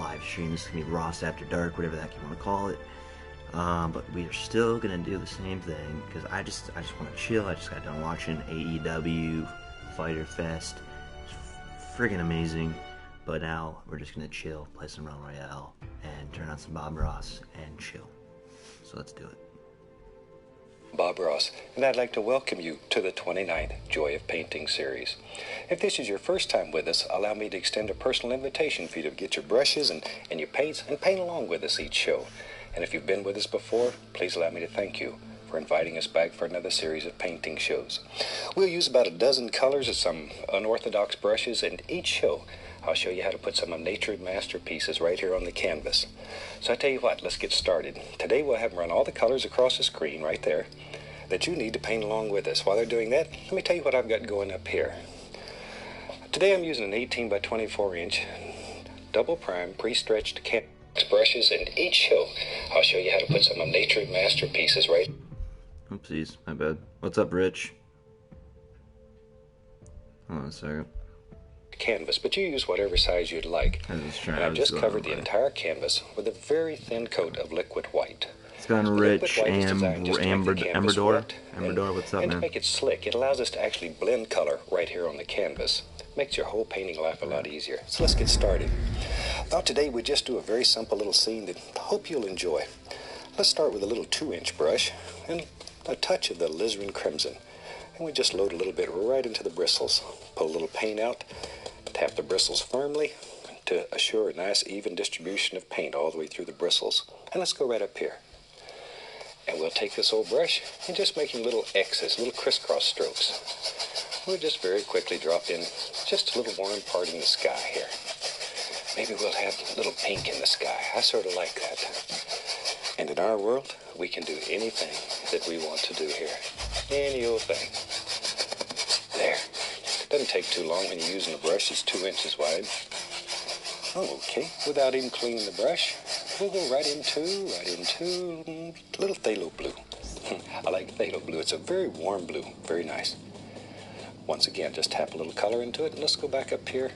live stream. This is going to be Ross After Dark, whatever that you want to call it. But we are still going to do the same thing, because I just want to chill. I just got done watching AEW Fighter Fest. It's friggin' amazing. But now we're just going to chill, play some Royale, and turn on some Bob Ross, and chill. So let's do it. Bob Ross, and I'd like to welcome you to the 29th Joy of Painting series. If this is your first time with us, allow me to extend a personal invitation for you to get your brushes and your paints and paint along with us each show. And if you've been with us before, please allow me to thank you for inviting us back for another series of painting shows. We'll use about a dozen colors of some unorthodox brushes, and each show I'll show you how to put some of nature's masterpieces right here on the canvas. So I tell you what, let's get started. Today we'll have them run all the colors across the screen right there that you need to paint along with us. While they're doing that, let me tell you what I've got going up here. Today I'm using an 18 by 24 inch double prime pre-stretched canvas brushes, and each show I'll show you how to put some of nature's masterpieces right. Oopsies, my bad. What's up, Rich? Hold on a second. Canvas, but you use whatever size you'd like. I've just covered the entire canvas with a very thin coat of liquid white. It's gone Rich Amberdor. What's up, man? And to make it slick, it allows us to actually blend color right here on the canvas. Makes your whole painting life a lot easier. So let's get started. Thought today we'd just do a very simple little scene that I hope you'll enjoy. Let's start with a little 2-inch brush and a touch of the alizarin crimson. And we just load a little bit right into the bristles. Pull a little paint out. Tap the bristles firmly to assure a nice even distribution of paint all the way through the bristles. And let's go right up here. And we'll take this old brush and just making little X's, little crisscross strokes. We'll just very quickly drop in just a little warm part in the sky here. Maybe we'll have a little pink in the sky. I sort of like that. And in our world, we can do anything that we want to do here. Any old thing. There. Doesn't take too long when you're using a brush. It's 2 inches wide. Okay, without even cleaning the brush, we'll go right into a little phthalo blue. I like phthalo blue. It's a very warm blue, very nice. Once again, just tap a little color into it, and let's go back up here.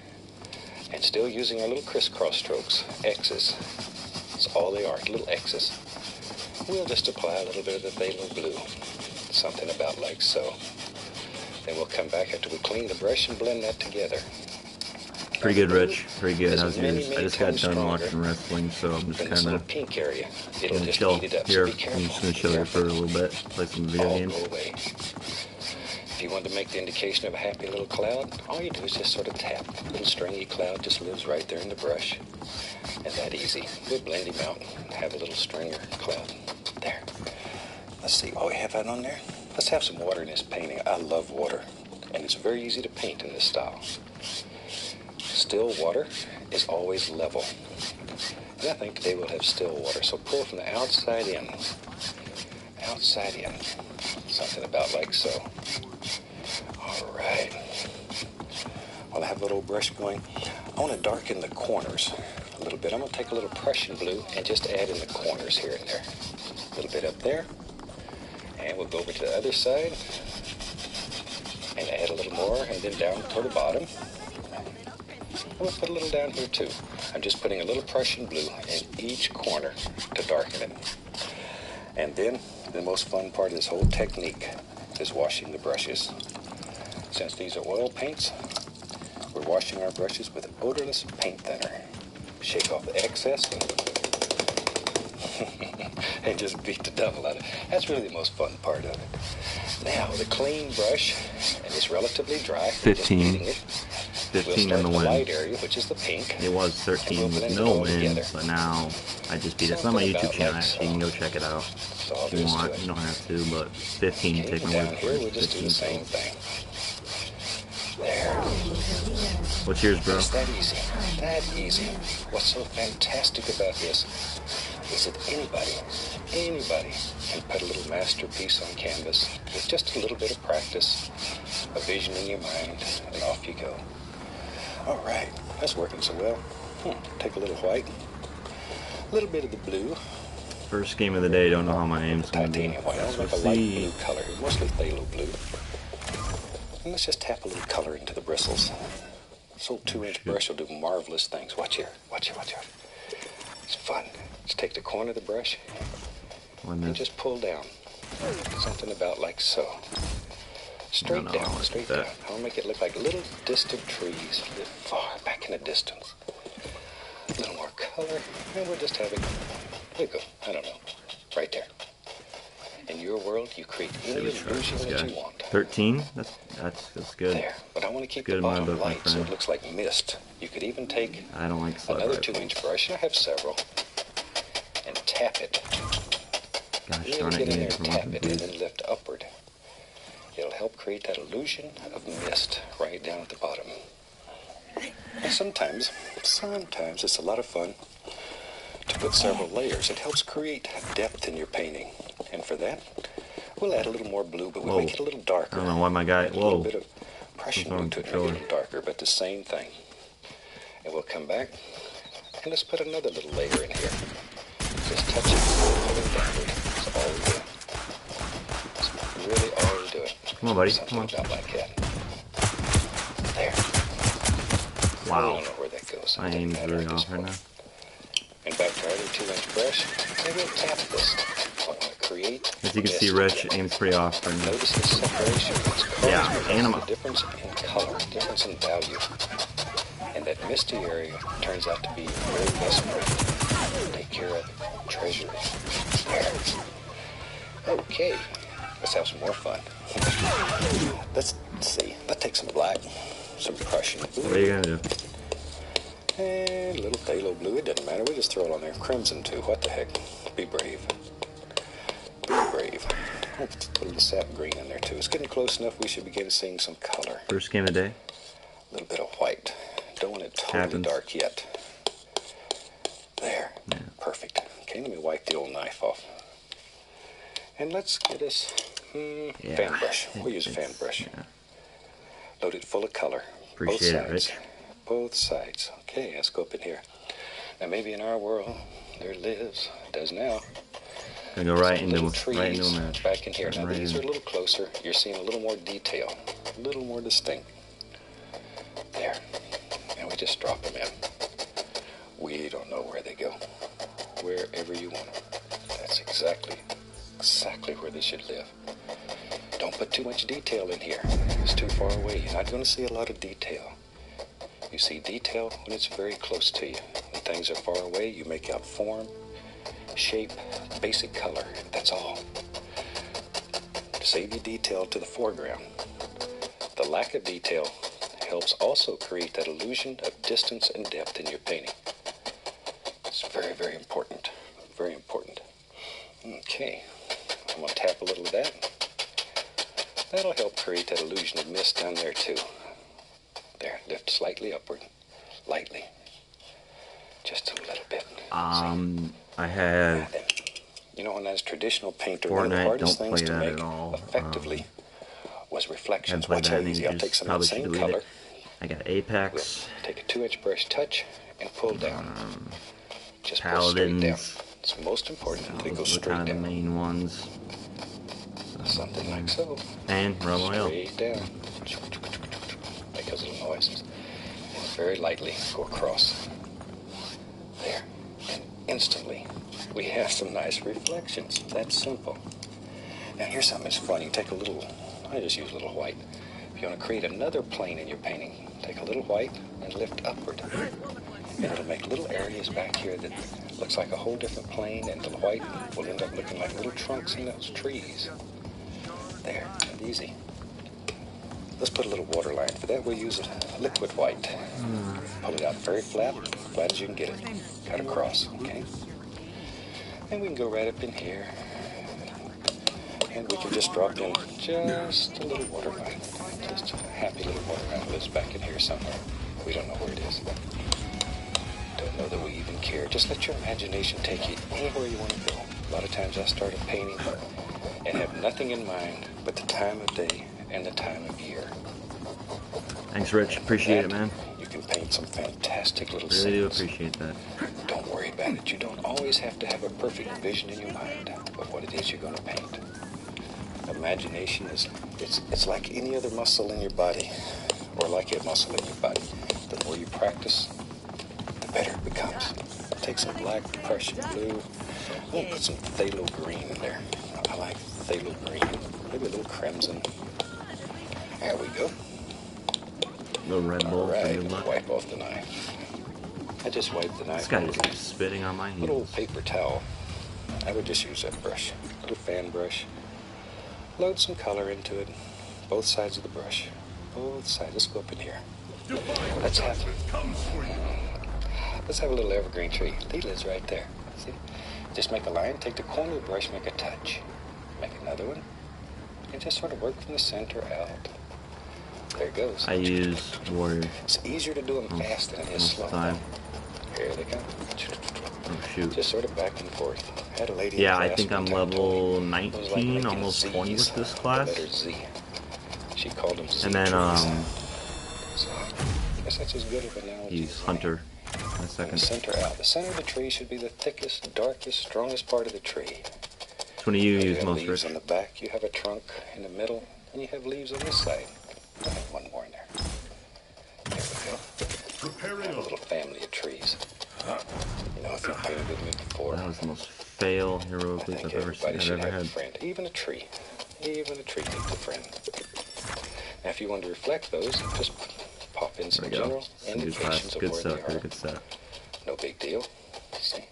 And still using our little crisscross strokes, X's. That's all they are, little X's. We'll just apply a little bit of the phthalo blue, something about like so. Then we'll come back after we clean the brush and blend that together. Pretty good, Rich. Pretty good. I just got done watching wrestling, so I'm just kind of pink area. It'll gonna just chill heat it up. here. So be careful. I'm just gonna chill here for a little bit, play some video games. Go away. If you want to make the indication of a happy little cloud, all you do is just sort of tap. A little stringy cloud just lives right there in the brush. And that easy. We'll blend him out and have a little stringer cloud. There. Let's see what we have that on there. Let's have some water in this painting. I love water, and it's very easy to paint in this style. Still water is always level. And I think today we'll have still water. So pull from the outside in. Outside in. Something about like so. All right. While I have a little brush going, I want to darken the corners a little bit. I'm going to take a little Prussian blue and just add in the corners here and there. A little bit up there. And we'll go over to the other side and add a little more, and then down toward the bottom. And we'll put a little down here too. I'm just putting a little Prussian blue in each corner to darken it. And then the most fun part of this whole technique is washing the brushes. Since these are oil paints, we're washing our brushes with odorless paint thinner. Shake off the excess and just beat the devil out of it. That's really the most fun part of it. Now, with a clean brush, and it's relatively dry. 15 we'll in the wind. wind. Light area, which is the pink. It was 13 with no wind, but now I just beat it. It's on my YouTube channel, actually. You can go check it out if you want. You don't have to, but 15, take my word for it. We'll just do the same thing. There. What's yours, bro? It's that easy. That easy. What's so fantastic about this is that anybody can put a little masterpiece on canvas with just a little bit of practice, a vision in your mind, and off you go. All right, that's working so well. Take a little white, a little bit of the blue. First game of the day, don't know how my aim's going to be. Titanium white. I'll make a light blue color, mostly phthalo blue. And let's just tap a little color into the bristles. This old 2-inch brush will do marvelous things. Watch here, watch here, watch here. fun. Just take the corner of the brush and just pull down. Something about like so. Straight down, straight down. I'll make it look like little distant trees live far back in the distance. A little more color, and we'll just have it, there you go, I don't know, right there. In your world, you create any illusion that you want. 13? That's good. There, but I want to keep the bottom light so it looks like mist. You could even take another 2-inch brush, I have several, and tap it. Gosh darn it, get in there and tap it and then lift upward. It'll help create that illusion of mist right down at the bottom. And sometimes it's a lot of fun to put several layers. It helps create depth in your painting. And for that, we'll add a little more blue, but we'll make it a little darker. I don't know why my guy, a little bit of Prussian blue to it, make it a little darker, but the same thing. And we'll come back, and let's put another little layer in here. Just touch it, pull it downward. That's all we do. That's really all we do. Come on, buddy. Something Come on. about like that. There. Wow. I don't know where that goes. My aim is really off right now. And back to our other 2-inch brush, and we'll tap this. I want to create. As you can see, Rich aims pretty off right now. Notice the separation. It's anima. The difference in color, difference in value. And that misty area turns out to be your very best friend. Take care of it, treasure it. Okay, let's have some more fun. Let's see. Let's take some black, some Prussian blue. What are you gonna do? And a little phthalo blue. It doesn't matter. We just throw it on there. Crimson too. What the heck? Be brave. Be brave. Let's put a little sap green in there too. It's getting close enough. We should begin seeing some color. First game of the day. A little bit of white. Don't want it totally dark yet. There. Yeah. Perfect. Okay, let me wipe the old knife off. And let's get us fan brush. We'll use a fan brush. Yeah. Load it full of color. Appreciate it, Rich. Both sides. Okay, let's go up in here. Now maybe in our world there lives, does now. Gonna go right into trees a match. Back in here. Now these are a little closer. You're seeing a little more detail, a little more distinct. There. And we just drop them in. We don't know where they go. Wherever you want them. That's exactly where they should live. Don't put too much detail in here. It's too far away. You're not going to see a lot of detail. You see detail when it's very close to you. When things are far away, you make out form, shape, basic color. That's all. Save your detail to the foreground. The lack of detail helps also create that illusion of distance and depth in your painting. It's very, very important. Very important. Okay. I'm going to tap a little of that. That'll help create that illusion of mist down there too. There, lift slightly upward. Lightly. Just a little bit. I have... You know, when I was a traditional painter, Fortnite, one of the hardest things to make all. effectively was reflections. Watch how easy. I'll take some of the same color. I got Apex. We'll take a 2-inch brush touch and pull down. Just Paladins. pull straight down. It's most important that it goes straight down. The main ones. Something like so. And Royale. Straight down. Make those little noises. And very lightly go across. There. And instantly, we have some nice reflections. That's simple. Now here's something that's fun. You take a little, I just use a little white. If you want to create another plane in your painting, take a little white and lift upward. And it'll make little areas back here that looks like a whole different plane, and the white will end up looking like little trunks in those trees. There, easy. Let's put a little water line. For that we'll use a liquid white. Pull it out very flat as you can get it. Cut across, okay? And we can go right up in here. And we can just drop in just a little water line. Just a happy little water line lives back in here somewhere. We don't know where it is. Don't know that we even care. Just let your imagination take you anywhere you want to go. A lot of times I start a painting and have nothing in mind but the time of day and the time of year. Thanks, Rich. Appreciate it, man. You can paint some fantastic little scenes. Really do appreciate that. Don't worry about it. You don't always have to have a perfect vision in your mind of what it is you're going to paint. Imagination is, it's like any other muscle in your body, or like a muscle in your body. The more you practice, the better it becomes. take some black Prussian blue. I'm going to put some phthalo green in there. I like phthalo green. Maybe a little crimson. There we go. The Red Bull. Alright, wipe off the knife. I just wiped the knife. This guy is like spitting on my heels. Little paper towel. I would just use that brush. Little fan brush. Load some color into it. Both sides of the brush. Both sides. Let's go up in here. Let's have a little evergreen tree. He lives right there. See? Just make a line, take the corner of the brush, make a touch. Make another one. And just sort of work from the center out. There it goes. I use Warrior. It's easier to do them fast than it is slow. Here they come. Oh shoot. Just sort of back and forth. I had a lady yeah, in I class think I'm level 19, almost 20 with this class. Z. She called them Z. And then so, I guess that's as good of an analogy. He's Hunter. In a second. Center out. The center of the tree should be the thickest, darkest, strongest part of the tree. Which one do you use most, leaves Rich? on the back, you have a trunk in the middle, and you have leaves on this side. I'll have one more in there. There we go. I have a little family of trees. You know, if you've painted with me before. That was the most fail heroic leap I've ever seen. I've ever had. Friend. Even a tree. Even a tree needs a friend. Now, if you want to reflect those, just pop in some general indications of where they are. Good set. No big deal. See?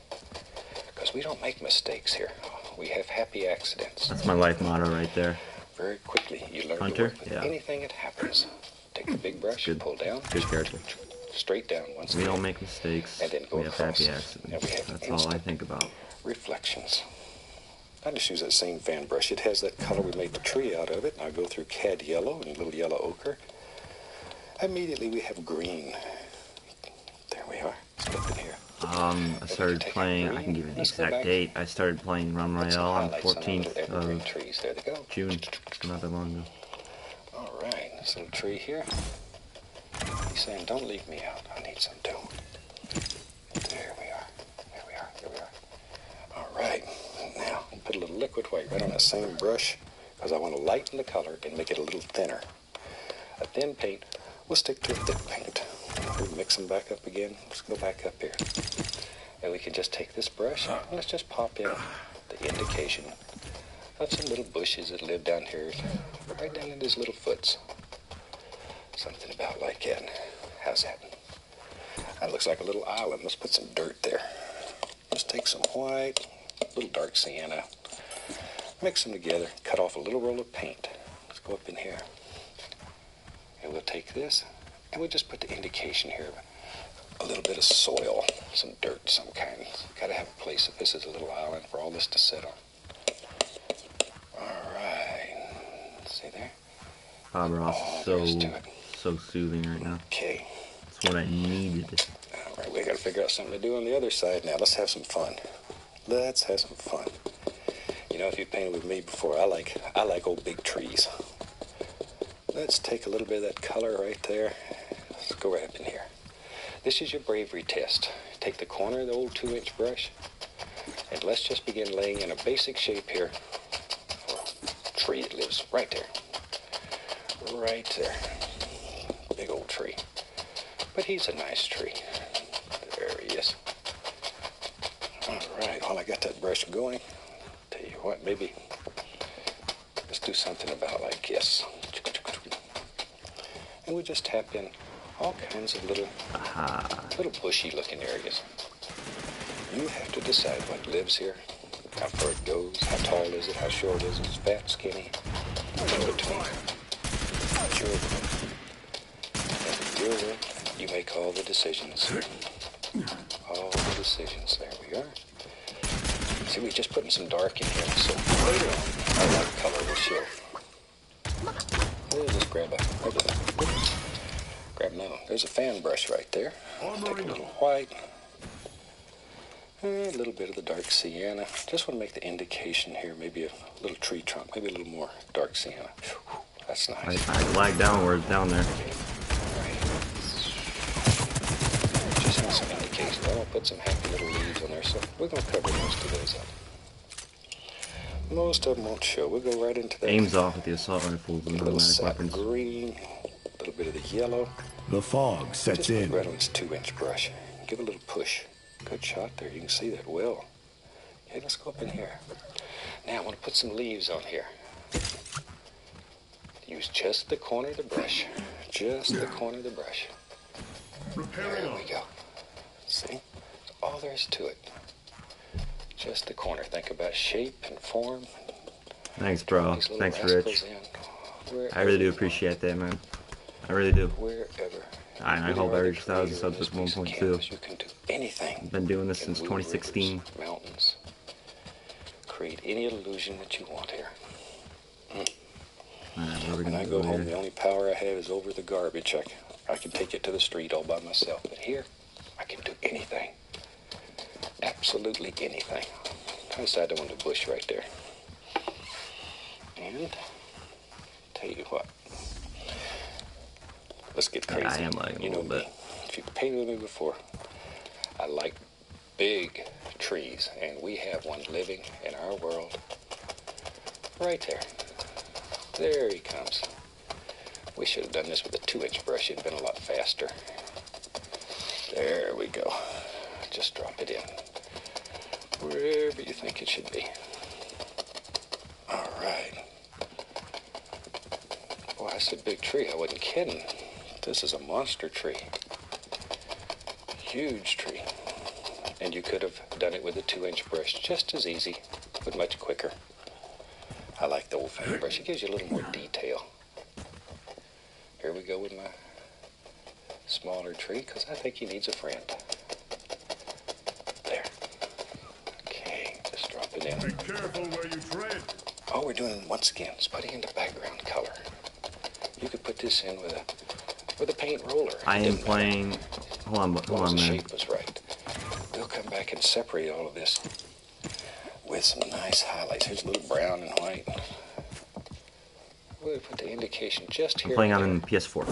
Because we don't make mistakes here. We have happy accidents. That's my life motto right there. Very quickly, you learn Hunter? to work with Yeah. anything that happens. Take the big brush, pull down. Good character. Straight down once We don't make mistakes. And then go We have across. happy accidents. That's all I think about. Reflections. I just use that same fan brush. It has that color we made the tree out of it. I go through cad yellow and a little yellow ochre. Immediately we have green. There we are. Let's go up in here. I started playing, I can give you the exact date. I started playing Royale on 14th of June. Not that long ago. Alright, this little tree here. He's saying, don't leave me out. I need some too. There we are. There we are. There we are. Alright, now put a little liquid white right on that same brush because I want to lighten the color and make it a little thinner. A thin paint will stick to a thick paint. We mix them back up again. Let's go back up here. And we can just take this brush and let's just pop in the indication of some little bushes that live down here, right down in these little foots. Something about like that. How's that? That looks like a little island. Let's put some dirt there. Let's take some white, a little dark sienna, mix them together, cut off a little roll of paint. Let's go up in here. And we'll take this, and we'll just put the indication here of a little bit of soil, some dirt, some kind. Got to have a place if this is a little island for all this to sit on. All right. See there? Bob Ross is so soothing right now. Okay. That's what I needed. All right, we got to figure out something to do on the other side now. Let's have some fun. Let's have some fun. You know, if you've painted with me before, I like old big trees. Let's take a little bit of that color right there. Let's go right up in here. This is your bravery test. Take the corner of the old 2-inch brush, and let's just begin laying in a basic shape here for a tree that lives right there. Right there. Big old tree. But he's a nice tree. There he is. All right, while I got that brush going, tell you what, maybe let's do something about like this. And we just tap in all kinds of little bushy looking areas. You have to decide what lives here, how far it goes, how tall is it, how short is it, fat, skinny, in between. It's your world. And in your world, you make all the decisions. All the decisions. There we are. See, we're just putting some dark in here, so later on, our light color will show. We'll just grab now. There's a fan brush right there. Take a little white. A little bit of the dark sienna. Just want to make the indication here. Maybe a little tree trunk. Maybe a little more dark sienna. That's nice. I lag downwards down there. Right. Just want some indication. I'll put some happy little leaves on there. So we're going to cover most of those up. Most of them won't show. We'll go right into that. Aims off with the assault rifles and automatic weapons. Green. A little bit of the yellow. The fog sets just in. Right on this 2-inch brush. Give a little push. Good shot there. You can see that well. Okay, let's go up in here. Now I want to put some leaves on here. Use just the corner of the brush. Just the corner of the brush. There we go. See? That's all there is to it. Just the corner. Think about shape and form. Thanks, bro. Thanks, Rich. I really do appreciate that, man. I really do. Wherever. I hope I reach 1,000 subs with 1.2. You can do anything. I've been doing this since 2016. Rivers, mountains. Create any illusion that you want here. When I go home, the only power I have is over the garbage. I can take it to the street all by myself. But here, I can do anything. Absolutely anything. I decided I want a bush right there. And, tell you what. Let's get crazy. Yeah, I am lagging a little bit. If you've painted with me before, I like big trees. And we have one living in our world. Right there. There he comes. We should have done this with a 2-inch brush. It'd been a lot faster. There we go. Just drop it in. Wherever you think it should be. All right. Boy, I said big tree. I wasn't kidding. This is a monster tree. Huge tree. And you could have done it with a 2-inch brush just as easy, but much quicker. I like the old-fashioned brush. It gives you a little more detail. Here we go with my smaller tree, because I think he needs a friend. There. Okay, just drop it in. Be careful where you tread. All we're doing, once again, is putting in the background color. You could put this in with a paint roller. I am playing... Hold on, The man. shape was right. We'll come back and separate all of this with some nice highlights. Here's a little brown and white. We'll put the indication just here. I'm playing on PS4.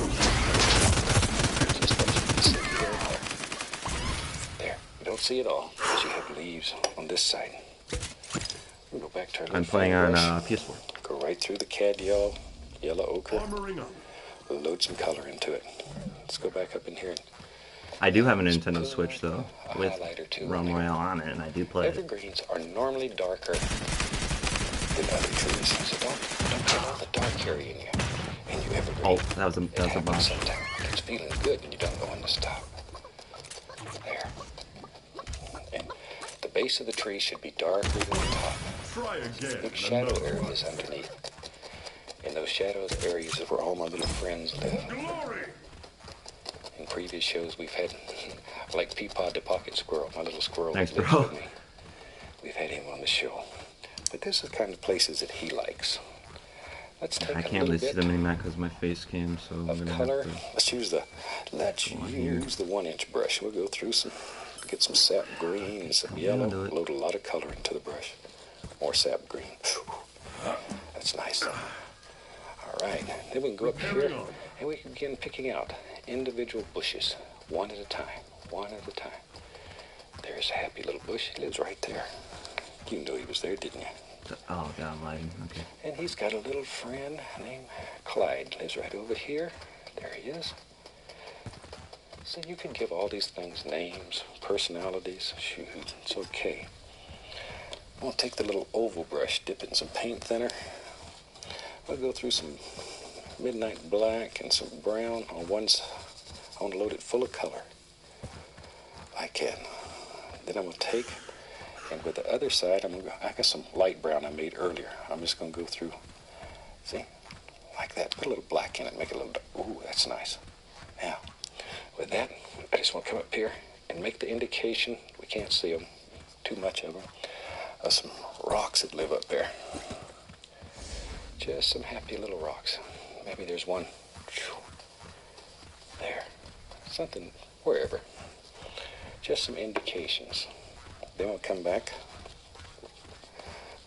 Just let you see here and there. There. You don't see it all because you have leaves on this side. We'll go back to our I'm playing on PS4. Go right through the cadmium, yellow ochre. Armoring up. We'll load some color into it. Let's go back up in here. I do have a Nintendo Switch, though, A with highlight or two Royale on it, and I do play it. Evergreens are normally darker than other trees, so don't get all the dark area in you. And you evergreen. Oh, that was a bomb. Sometimes it's feeling good and you don't know when to stop. There. And the base of the tree should be darker than the top. Try again. Big shadow areas underneath. In those shadows areas is where all my little friends live. Glory. In previous shows, we've had, like Peapod the Pocket Squirrel, my little squirrel Thanks, that lives bro. with me. We've had him on the show. But this is the kind of places that he likes. Let's take I a can't little really see bit the mini-map because my face cam, so I'm of gonna color. have to... Let's use the 1-inch brush. We'll go through get some sap green and some yellow. Load a lot of color into the brush. More sap green. That's nice. All right. Then we can go up here and we can begin picking out individual bushes, one at a time, one at a time. There's a happy little bush. He lives right there. You knew he was there, didn't you? Oh, God, I'm lagging. Okay. And he's got a little friend named Clyde. Lives right over here. There he is. So you can give all these things names, personalities. Shoot, it's okay. I'm going to take the little oval brush, dip it in some paint thinner. I'll go through some midnight black and some brown on one side. I want to load it full of color. I can. Then I'm going to take, and with the other side, I got some light brown I made earlier. I'm just going to go through, see, like that. Put a little black in it, make it a little dark. Ooh, that's nice. Now, with that, I just want to come up here and make the indication, we can't see them, too much of them, of some rocks that live up there. Just some happy little rocks. Maybe there's one there. Something, wherever. Just some indications. Then we'll come back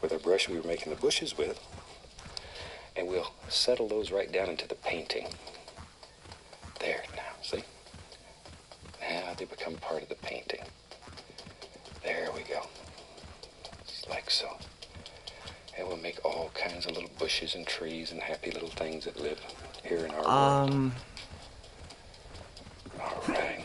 with our brush we were making the bushes with, and we'll settle those right down into the painting. There, now, see? Now they become part of the painting. There we go. Just like so. And we'll make all kinds of little bushes and trees and happy little things that live here in our world. All right.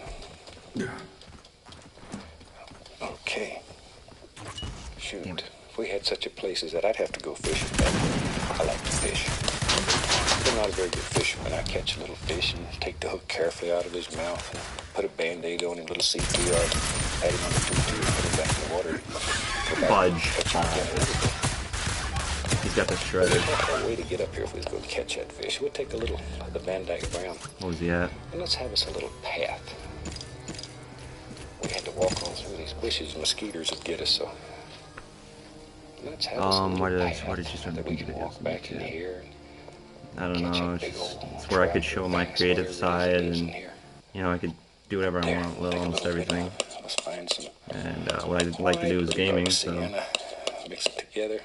Shoot. Damn it. If we had such a place as that, I'd have to go fishing. I like to fish. I'm not a very good fisherman. I catch a little fish and take the hook carefully out of his mouth and put a Band-Aid on him, a little CPR, add him on the tutu, put him back in the water. Fudge. He's got the shredder. There's a way to get up here if we was going to catch that fish. We'll take a little of the Van Dyke Brown. What was he at? And let's have us a little path. We had to walk all through these bushes. Mosquitoes would get us, so let's have us a little path why did you start that we can walk back in here. I don't know. It's where I could show my creative side, and you know, I could do whatever I want with almost everything. And what I like to do is gaming, so mix it together,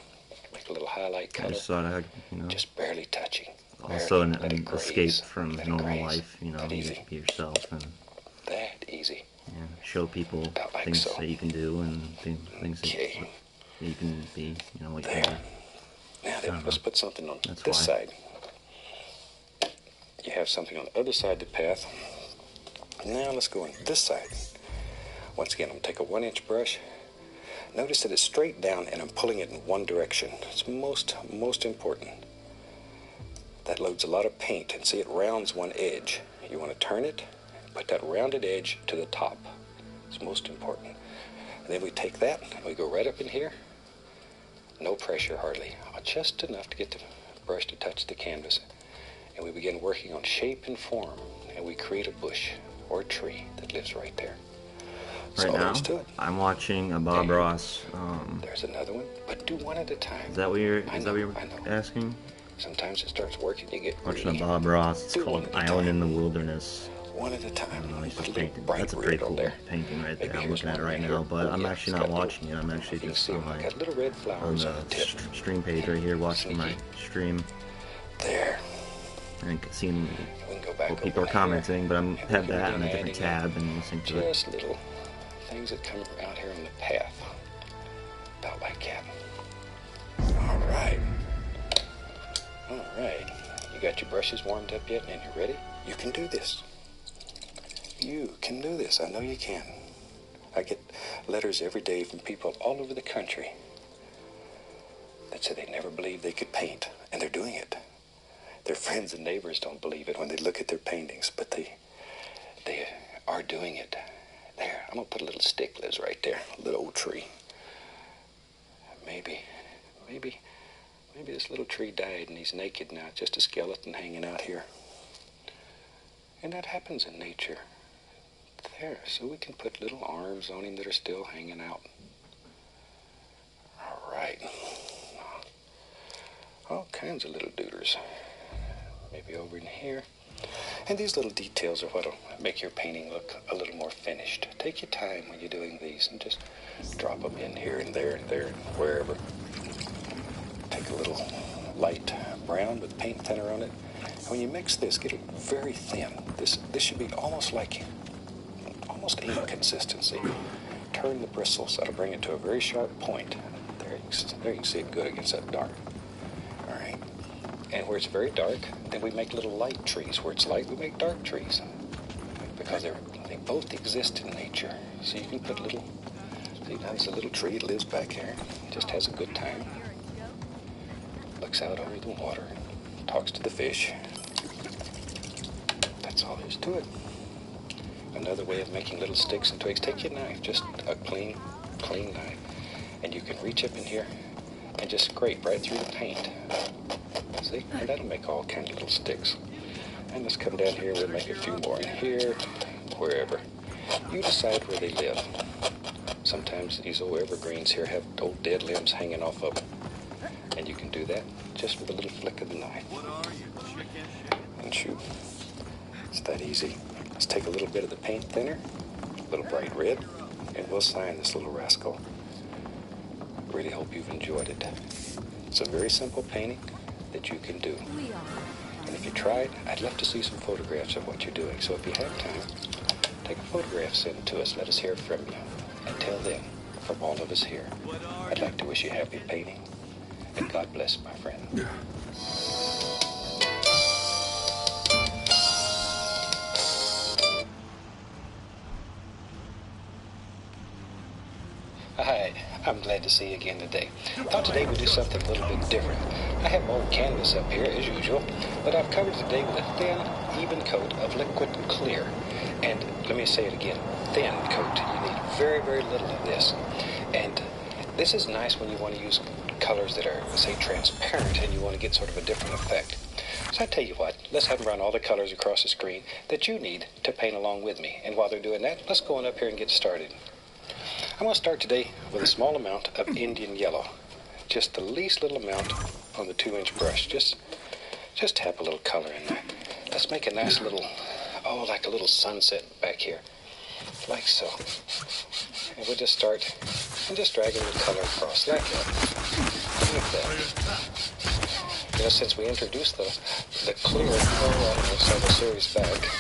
make a little highlight color. I just thought I, you know, just barely touching. also an escape from normal life. You know, you just be yourself and that easy. Yeah, show people things that you can do and things that you can be. You know what you can do. Now then, let's put something on this side. You have something on the other side of the path. Now let's go on this side. Once again, I'm going to take a 1-inch brush. Notice that it's straight down and I'm pulling it in one direction. It's most important. That loads a lot of paint, and see it rounds one edge. You want to turn it, put that rounded edge to the top. It's most important. And then we take that and we go right up in here. No pressure hardly, just enough to get the brush to touch the canvas. And we begin working on shape and form, and we create a bush or a tree that lives right there. Right now, I'm watching a Bob Ross. There's another one, but do one at a time. Is that what you're asking? Sometimes it starts working, you get watching a Bob Ross. It's called Island in the Wilderness. One at a time. That's a pretty cool painting right there. I'm looking at it right now, but I'm actually not watching it. I'm actually just on the stream page right here, watching my stream. There. And seeing what people are commenting, but I'm have that on a different tab and listening to it. Just little things that come out here on the path. About like that. Alright. Alright. You got your brushes warmed up yet and you're ready? You can do this. You can do this. I know you can. I get letters every day from people all over the country that say they never believed they could paint, and they're doing it. Their friends and neighbors don't believe it when they look at their paintings, but they are doing it. There, I'm going to put a little stick lives right there, a little old tree. Maybe this little tree died and he's naked now, just a skeleton hanging out here. And that happens in nature. There, so we can put little arms on him that are still hanging out. All right. All kinds of little dooders. Maybe over in here. And these little details are what will make your painting look a little more finished. Take your time when you're doing these and just drop them in here and there and wherever. Take a little light brown with paint thinner on it. And when you mix this, get it very thin. This should be almost ink consistency. Turn the bristles. That'll bring it to a very sharp point. There you can see it good against that dark. All right. And where it's very dark, then we make little light trees. Where it's light, we make dark trees. Because they both exist in nature. So you can put little, see, there's a little tree that lives back here. Just has a good time. Looks out over the water. Talks to the fish. That's all there is to it. Another way of making little sticks and twigs, take your knife, just a clean knife, and you can reach up in here and just scrape right through the paint. See? And that'll make all kinds of little sticks. And let's come down here, we'll make a few more in here, wherever. You decide where they live. Sometimes these old evergreens here have old dead limbs hanging off of them. And you can do that just with a little flick of the knife. And shoot. It's that easy. Let's take a little bit of the paint thinner, a little bright red, and we'll sign this little rascal. Really hope you've enjoyed it. It's a very simple painting that you can do. And if you tried, I'd love to see some photographs of what you're doing. So if you have time, take a photograph, send it to us, let us hear from you. Until then, from all of us here, I'd like to wish you happy painting, and God bless, my friend. Hi, I'm glad to see you again today. Thought today we'd do something a little bit different. I have my old canvas up here as usual, but I've covered it today with a thin, even coat of liquid clear. And let me say it again, thin coat. You need very, very little of this. And this is nice when you want to use colors that are, say, transparent and you want to get sort of a different effect. So I tell you what, let's have them run all the colors across the screen that you need to paint along with me. And while they're doing that, let's go on up here and get started. I'm going to start today with a small amount of Indian yellow. Just the least little amount on the 2-inch brush. Just tap a little color in there. Let's make a nice little, like a little sunset back here. Like so. And we'll just start and just dragging the color across like that. Like that. You know, since we introduced the clear several series back,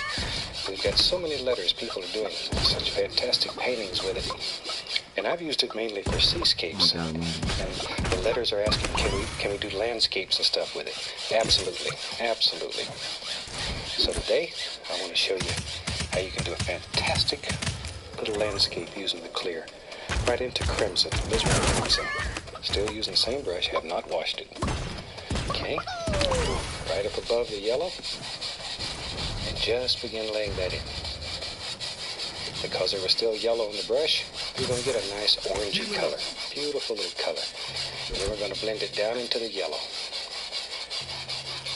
we've got so many letters. People are doing such fantastic paintings with it. And I've used it mainly for seascapes. And the letters are asking, can we do landscapes and stuff with it? Absolutely. Absolutely. So today, I want to show you how you can do a fantastic little landscape using the clear. Right into crimson, Lisbon crimson. Still using the same brush, have not washed it. Okay. Right up above the yellow. And just begin laying that in. Because there was still yellow in the brush, you're going to get a nice orangey color. Beautiful little color. And then we're going to blend it down into the yellow.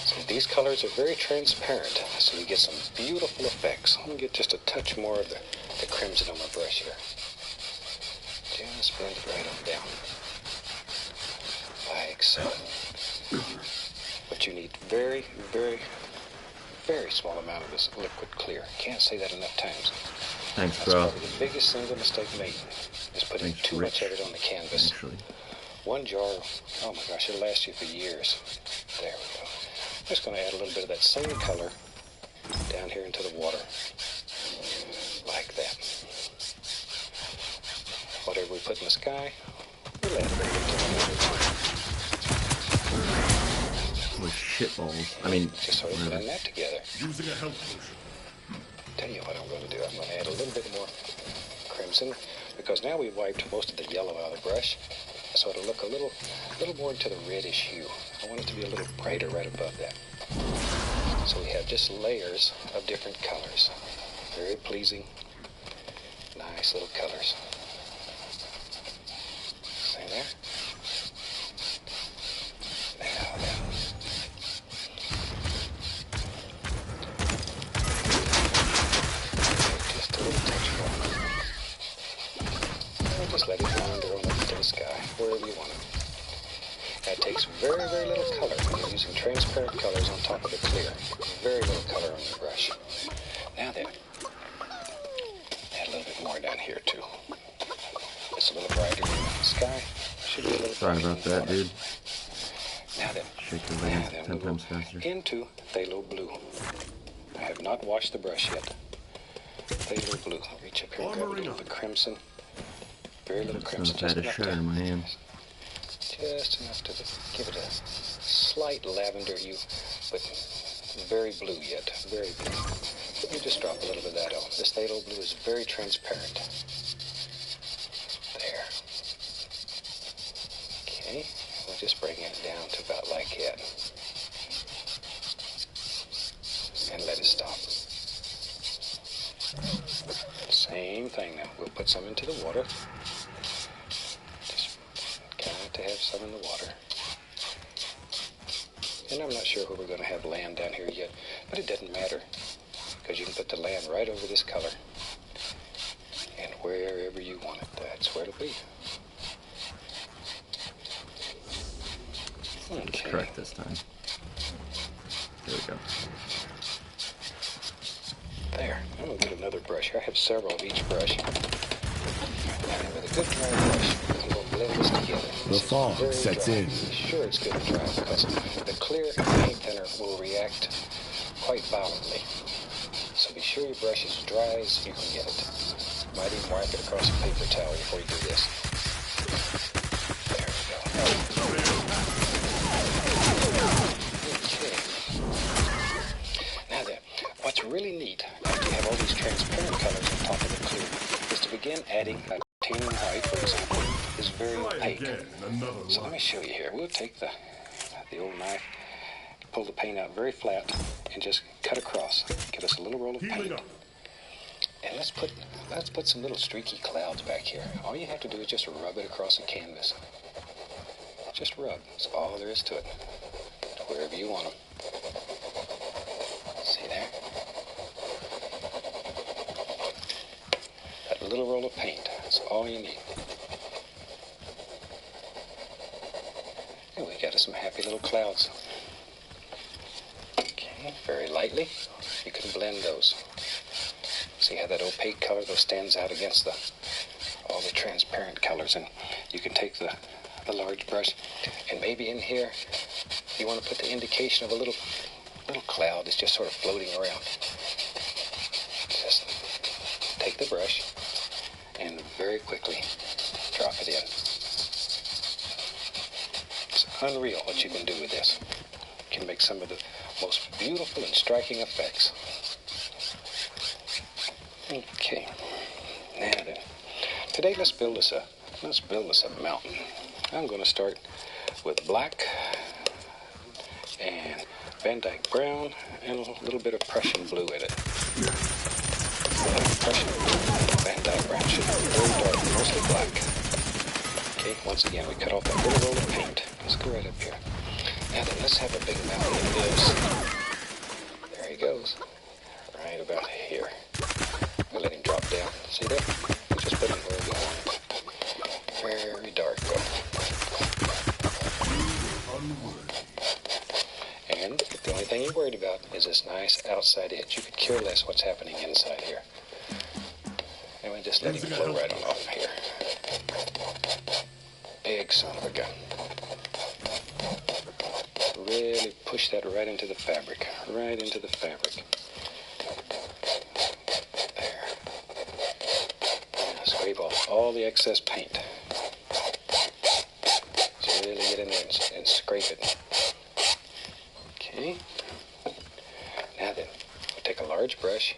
So these colors are very transparent, so you get some beautiful effects. I'm going to get just a touch more of the crimson on my brush here. Just blend it right on down. Like so. But you need very, very, very small amount of this liquid clear. Can't say that enough times. Thanks, That's bro. probably the biggest single mistake made, is putting too much of it on the canvas. Actually. One jar, oh my gosh, it'll last you for years. There we go. I'm just going to add a little bit of that same color down here into the water. Like that. Whatever we put in the sky, we'll add a little bit to the water. With shitballs. I mean, just sort of blend that together. Using a health potion. Tell you what I'm going to do. I'm going to add a little bit more crimson, because now we've wiped most of the yellow out of the brush, so it'll look a little more into the reddish hue. I want it to be a little brighter right above that. So we have just layers of different colors. Very pleasing, nice little colors. See there? Just let it wander on up to the sky, wherever you want it. That takes very, very little color when you're using transparent colors on top of the clear. Very little color on your brush. Now then, add a little bit more down here too. It's a little brighter in the sky. Should be a little sorry about that, dude. Now then, Shake your legs 10 times faster. into phthalo blue. I have not washed the brush yet. Phthalo blue. I'll reach up here and grab a little bit of crimson. Very little crimson. Just had a shirt in my hand. Just enough to give it a slight lavender hue, but very blue yet. Very blue. You just drop a little bit of that on. This phthalo blue is very transparent. There. Okay. We'll just bring it down to about like that. And let it stop. Same thing now. We'll put some into the water. Just got to have some in the water. And I'm not sure who we're going to have land down here yet, but it doesn't matter, because you can put the land right over this color. And wherever you want it, that's where it'll be. Okay. Correct this time. There we go. There. I'm going to get another brush. I have several of each brush. And with a good dry brush, I'm going to blend this together. The fog sets in. Be sure it's good and dry, because the clear paint thinner will react quite violently. So be sure your brush is dry as you can get it. Might even wipe it across a paper towel before you do this. There we go. Okay. Now then, what's really neat, after you have all these transparent colors on top of the clear, is to begin adding a titanium white, for example. very Try opaque. again in another So let life. me show you here. We'll take the old knife, pull the paint out very flat, and just cut across. Give us a little roll of Healing paint. up. And let's put some little streaky clouds back here. All you have to do is just rub it across the canvas. Just rub. That's all there is to it. To wherever you want them. See there? That little roll of paint. That's all you need. And we got us some happy little clouds. Okay, very lightly. You can blend those. See how that opaque color though stands out against all the transparent colors, and you can take the large brush, and maybe in here you want to put the indication of a little cloud that's just sort of floating around. Just take the brush and very quickly drop it in. It's unreal what you can do with this. You can make some of the most beautiful and striking effects. Okay, now then, today let's build us a mountain. I'm going to start with black and Van Dyke brown and a little bit of Prussian blue in it. Prussian blue, Van Dyke brown should be very dark, mostly black. Okay, once again we cut off that little roll of paint. Let's go right up here. Now then, let's have a big mountain of this. There he goes, right about here. We'll let him drop down. See there? We just put him where we want. Very dark though. And the only thing you're worried about is this nice outside edge. You could care less what's happening inside here. And we just let him flow right on off here. Big son of a gun. Really push that right into the fabric. Right into the fabric. Scrape off all the excess paint. Just really get in there and scrape it. Okay. Now then, we'll take a large brush,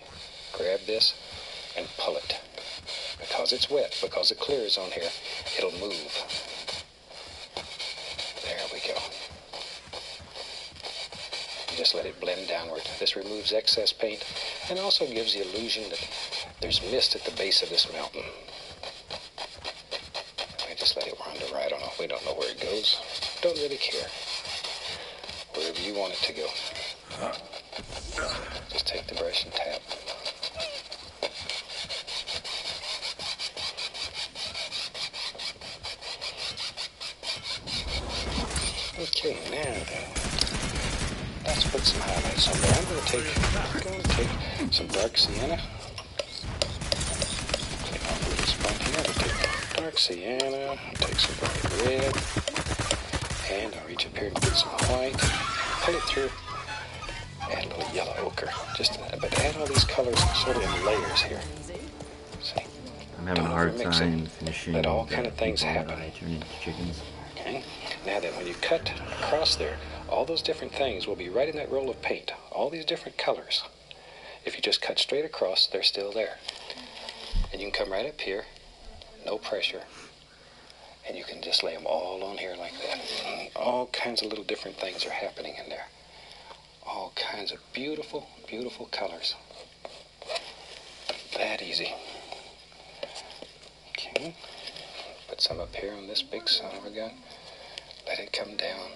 grab this, and pull it. Because it's wet, because the clear is on here, it'll move. There we go. Just let it blend downward. This removes excess paint and also gives the illusion that there's mist at the base of this mountain. We just let it wander right on off. We don't know where it goes. Don't really care. Wherever you want it to go. Just take the brush and tap. Okay, now then. Let's put some highlights on there. I'm going to take some dark sienna. Clean off a little spot here. I'll take dark sienna. I'll take some bright red. And I'll reach up here and put some white. Pull it through. Add a little yellow ochre. But add all these colors sort of in layers here. See? I'm having a hard time finishing. Let all kind of things happen. I turn into chickens. Okay. Now then, when you cut across there, all those different things will be right in that roll of paint. All these different colors. If you just cut straight across, they're still there. And you can come right up here, no pressure, and you can just lay them all on here like that. And all kinds of little different things are happening in there. All kinds of beautiful, beautiful colors. That easy. Okay. Put some up here on this big son of a gun. Let it come down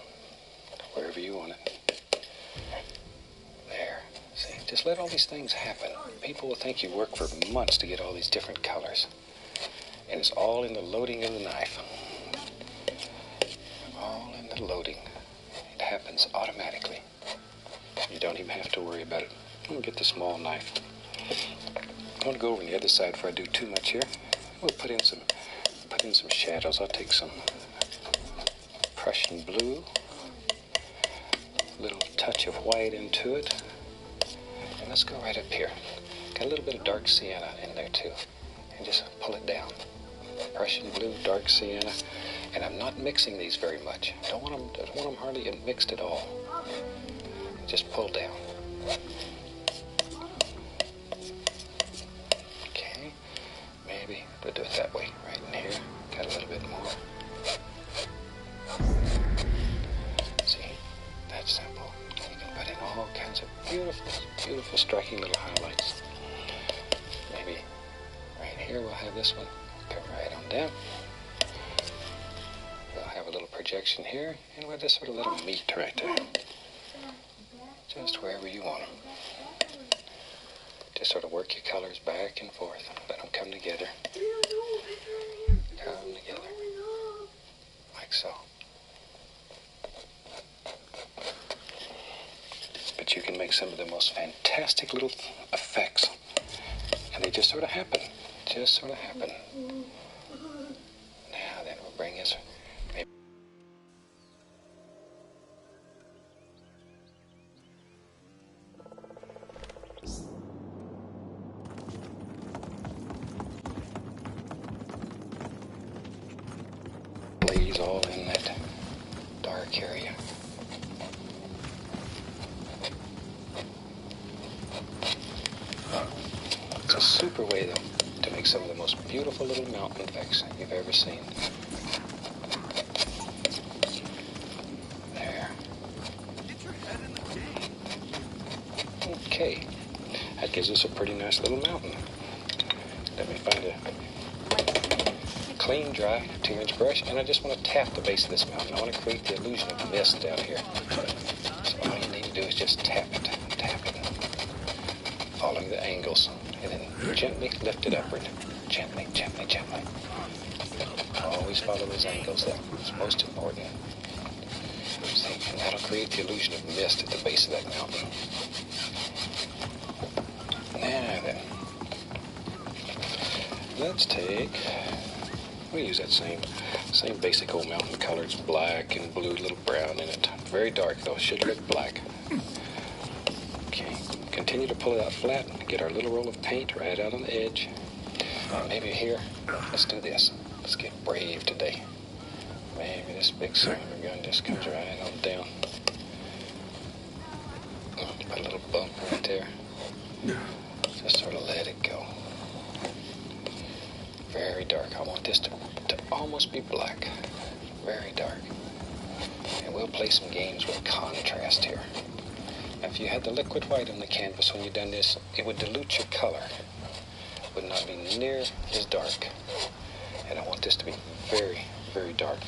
wherever you want it. There. See, just let all these things happen. People will think you work for months to get all these different colors. And it's all in the loading of the knife. All in the loading. It happens automatically. You don't even have to worry about it. I'm going to get the small knife. I want to go over on the other side before I do too much here. We'll put in some shadows. I'll take some Prussian blue, a little touch of white into it, and let's go right up here. Got a little bit of dark sienna in there too, and just pull it down. Prussian blue, dark sienna, and I'm not mixing these very much. Don't want them hardly mixed at all. Just pull down. Okay, maybe we'll do it that way, right in here. Got a little bit more. striking little highlights. Maybe right here we'll have this one come right on down. We'll have a little projection here, and we'll just sort of let them meet right there. Just wherever you want them. Just sort of work your colors back and forth. Let them come together. Come together. Like so. But you can make some of the most fantastic little effects. And they just sort of happen. Just sort of happen. Now then we'll bring this. Blaze all in that dark area. It's a super way, though, to make some of the most beautiful little mountain effects you've ever seen. There. Okay. That gives us a pretty nice little mountain. Let me find a clean, dry 2-inch brush, and I just want to tap the base of this mountain. I want to create the illusion of mist down here. So all you need to do is just tap it, following the angles, and then gently lift it upward. Gently, gently, gently. Always follow those angles. That's most important. See, and that'll create the illusion of mist at the base of that mountain. Now then, let's take. We use that same basic old mountain color. It's black and blue, a little brown in it. Very dark though, should look black. Okay, continue to pull it out flat. Get our little roll of paint right out on the edge. Maybe here, let's do this. Let's get brave today. Maybe this big silver gun just comes right on down. Put a little bump right there. Just sort of let it go. Very dark. I want this to almost be black. Very dark. And we'll play some games with contrast here. Now, if you had the liquid white on the canvas when you've done this, it would dilute your color. It would not be near as dark. And I want this to be very, very dark.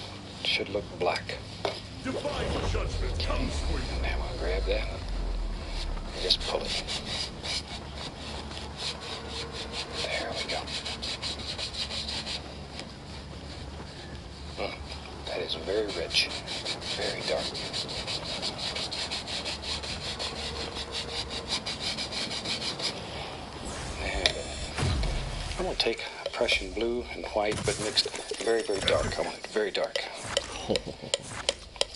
It should look black. Divine judgment comes for you. Now I'll grab that and just pull it. There we go. That is very rich, very dark. And I'm going to take a Prussian blue and white, but mixed very, very dark. I want it very dark.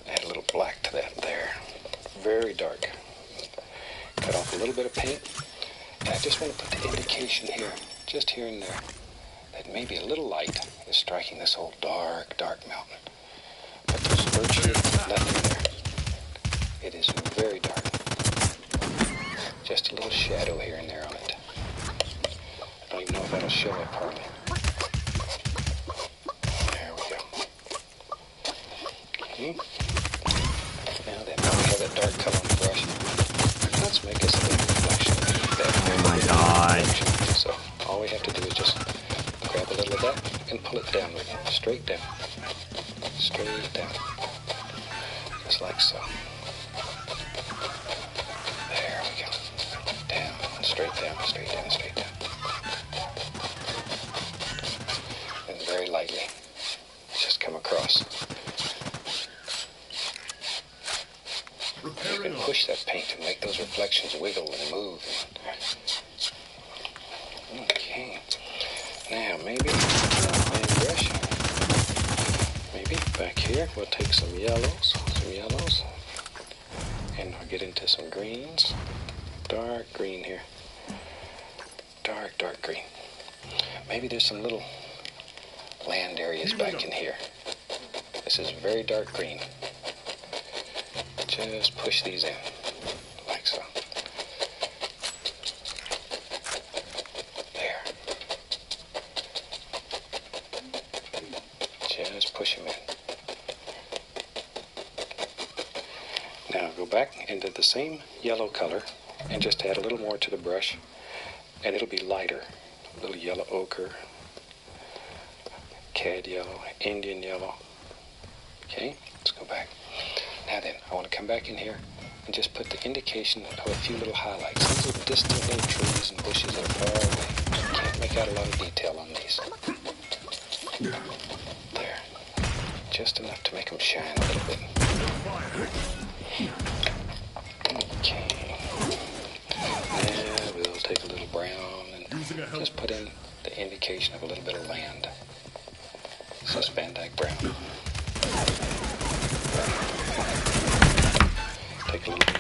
Add a little black to that there. Very dark. Cut off a little bit of paint. And I just want to put the indication here, just here and there, that maybe a little light is striking this whole dark, dark mountain. But there's virtually nothing there. It is very dark. Just a little shadow here and there on it. I don't even know if that'll show up hardly. There we go. Okay. Now then, now we have that dark color on the brush. Let's make us a little reflection. Oh my God. So all we have to do is just grab a little of that and pull it down with it. Straight down. Straight down. Just like so. There we go. Down, straight down, straight down, straight down. And very lightly, just come across. You can push that paint and make those reflections wiggle and move. Okay. Now maybe brush. Maybe back here we'll take some yellows, and I'll get into some greens. Dark green here. Dark, dark green. Maybe there's some little land areas back in here. This is very dark green. Just push these in, like so. There. Just push them in. Now go back into the same yellow color and just add a little more to the brush, and it'll be lighter. A little yellow ochre, cad yellow, Indian yellow. Okay, let's go back. Now then, I want to come back in here and just put the indication of a few little highlights. These are distant little trees and bushes that are far away. You can't make out a lot of detail on these. There. Just enough to make them shine a little bit. Okay. Yeah, we'll take a little brown and just put in the indication of a little bit of land. This is Van Dyke brown. Take a little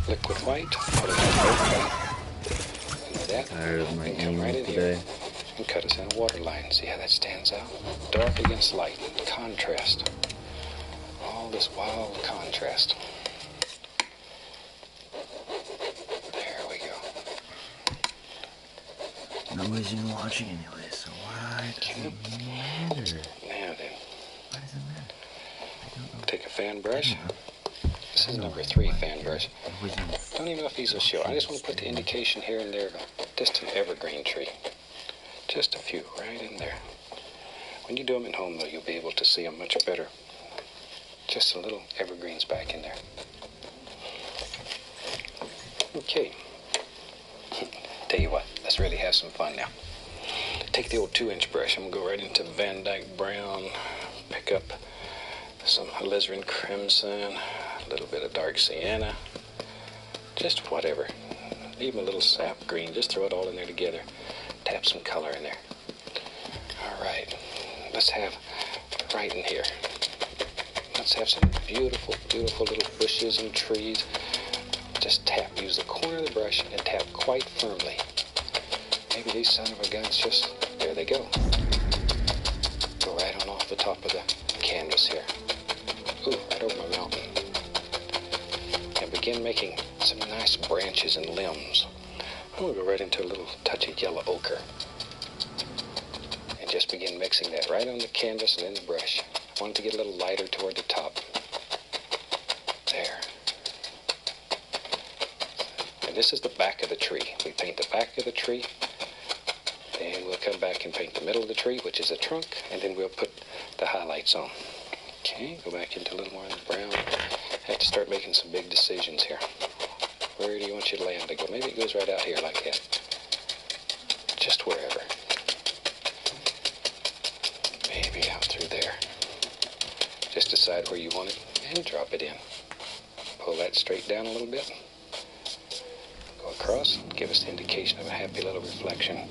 liquid white, put it in both. That, and come right in here and cut us in a water line. See how that stands out? Dark against light, contrast. All this wild contrast. There we go. Nobody's even watching anyway, so why does it matter? Now then. Why does it matter? I don't know. Take a fan brush. This is number 3 fan brush. Don't even know if these will show. I just want to put the indication here and there of a distant evergreen tree. Just a few right in there. When you do them at home, though, you'll be able to see them much better. Just a little evergreens back in there. Okay. Tell you what, let's really have some fun now. Take the old 2-inch brush. I'm going to go right into Van Dyke brown. Pick up some alizarin crimson, a little bit of dark sienna, just whatever. Even a little sap green. Just throw it all in there together. Tap some color in there. All right. Let's have right in here. Let's have some beautiful, beautiful little bushes and trees. Just tap. Use the corner of the brush and tap quite firmly. Maybe these son of a guns just, there they go. Go right on off the top of the canvas here. Ooh, right over my mountain. And begin making some nice branches and limbs. I'm going to go right into a little touch of yellow ochre. And just begin mixing that right on the canvas and in the brush. I want it to get a little lighter toward the top. There. And this is the back of the tree. We paint the back of the tree. Then we'll come back and paint the middle of the tree, which is the trunk. And then we'll put the highlights on. Okay, go back into a little more of the brown. I have to start making some big decisions here. Where do you want your land to go? Maybe it goes right out here like that. Just wherever. Maybe out through there. Just decide where you want it and drop it in. Pull that straight down a little bit. Go across, give us the indication of a happy little reflection.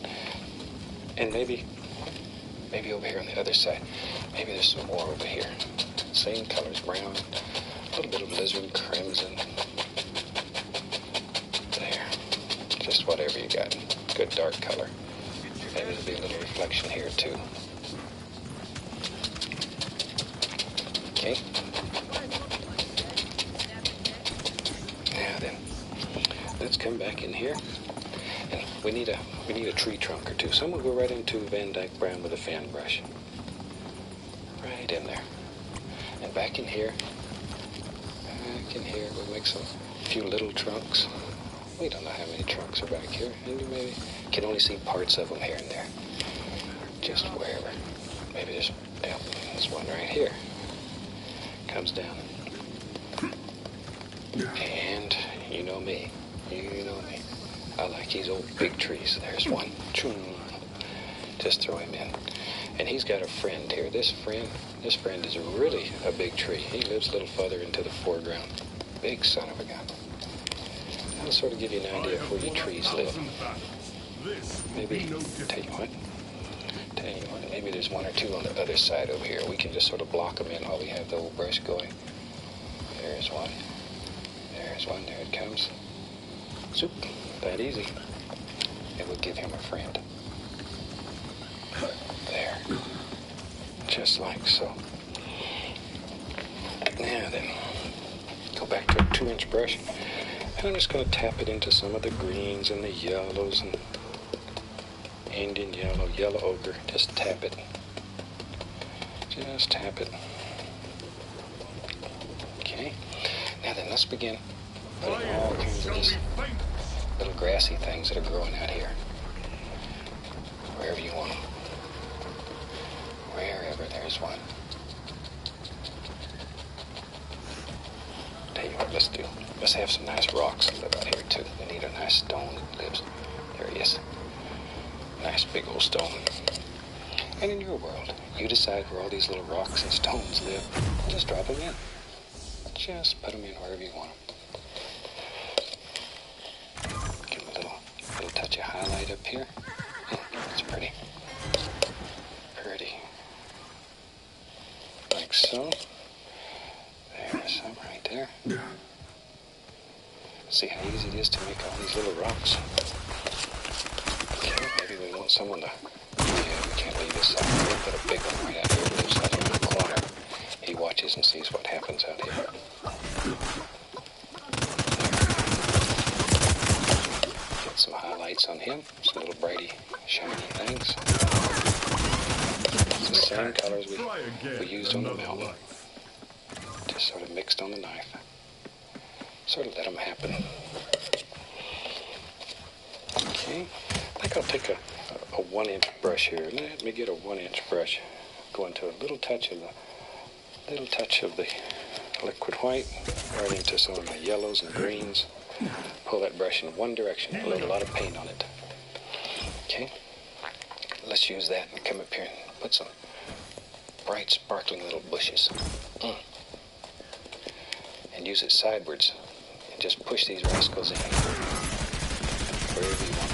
And maybe over here on the other side, maybe there's some more over here. Same colors, brown, a little bit of alizarin crimson. There. Just whatever you got. Good dark color. Maybe there'll be a little reflection here too. Okay. Now then, let's come back in here. And we need a tree trunk or two. So I'm going to go right into Van Dyke brown with a fan brush. Right in there. And back in here, we'll make some few little trunks. We don't know how many trunks are back here. And you maybe can only see parts of them here and there. Just wherever. Maybe there's one right here. Comes down. And you know me. I like these old big trees. There's one. Just throw him in. And he's got a friend here. This friend is really a big tree. He lives a little further into the foreground. Big son of a gun. That'll sort of give you an idea of where your trees live. Maybe, tell you what, maybe there's one or two on the other side over here. We can just sort of block them in while we have the old brush going. There's one. There it comes. Zoop. That easy. And we'll give him a friend. There. Just like so. Now then, go back to a 2-inch brush. And I'm just going to tap it into some of the greens and the yellows and Indian yellow, yellow ochre. Just tap it. Just tap it. Okay. Now then, let's begin putting all kinds of this little grassy things that are growing out here. Wherever you want them. Wherever there's one. Tell you what, let's have some nice rocks that live out here too. We need a nice stone that lives. There he is. Nice big old stone. And in your world, you decide where all these little rocks and stones live. Just drop them in. Just put them in wherever you want them. Give them a little touch of highlight up here. That's pretty. Pretty. Like so. There's some right there. See how easy it is to make all these little rocks. Okay, maybe we want someone to... Yeah, we can't leave this out. We'll put a big one right out here. It lives out here in the corner. He watches and sees what happens out here. Get some highlights on him. Some little brighty, shiny things. It's the same colors we used on the mountain. Just sort of mixed on the knife. Sort of let them happen. Okay. I think I'll take a 1-inch brush here. Let me get a 1-inch brush. Go into a little touch of the liquid white, right into some of my yellows and greens. Pull that brush in one direction. Load a lot of paint on it. Okay. Let's use that and come up here and put some bright, sparkling little bushes. And use it sidewards. And just push these rascals in. Wherever you want.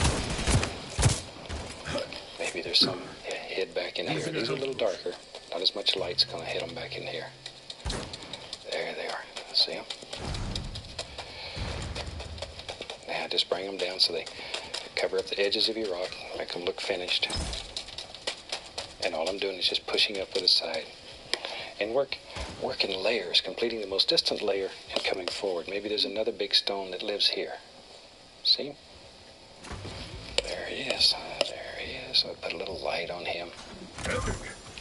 Maybe there's some hid back in here. These are a little darker. Not as much light's going to hit them back in here. There they are. See them? Now just bring them down so they cover up the edges of your rock. Make them look finished. And all I'm doing is just pushing up with the side. And work in layers, completing the most distant layer and coming forward. Maybe there's another big stone that lives here. See? There he is. There he is. I'll put a little light on him.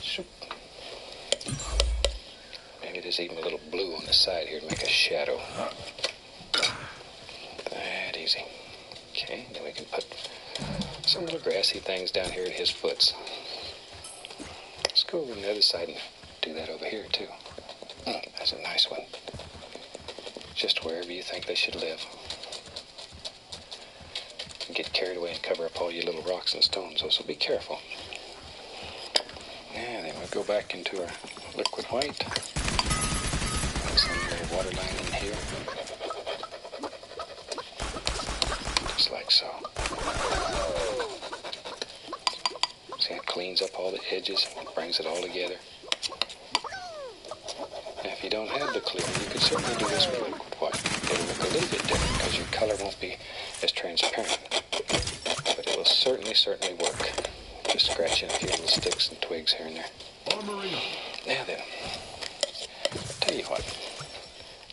Shoop. Maybe there's even a little blue on the side here to make a shadow. That easy. Okay, then we can put some little grassy things down here at his foots. Let's go over on the other side and do that over here too. That's a nice one. Just wherever you think they should live. And get carried away and cover up all your little rocks and stones, so be careful. Yeah, then we'll go back into our liquid white. Put some little water line in here. Just like so. See, it cleans up all the edges, brings it all together. Now, if you don't have the clear, you could certainly do this with liquid white. It'll look a little bit different because your color won't be as transparent. But it will certainly work. Just scratching a few little sticks and twigs here and there. Now then, tell you what.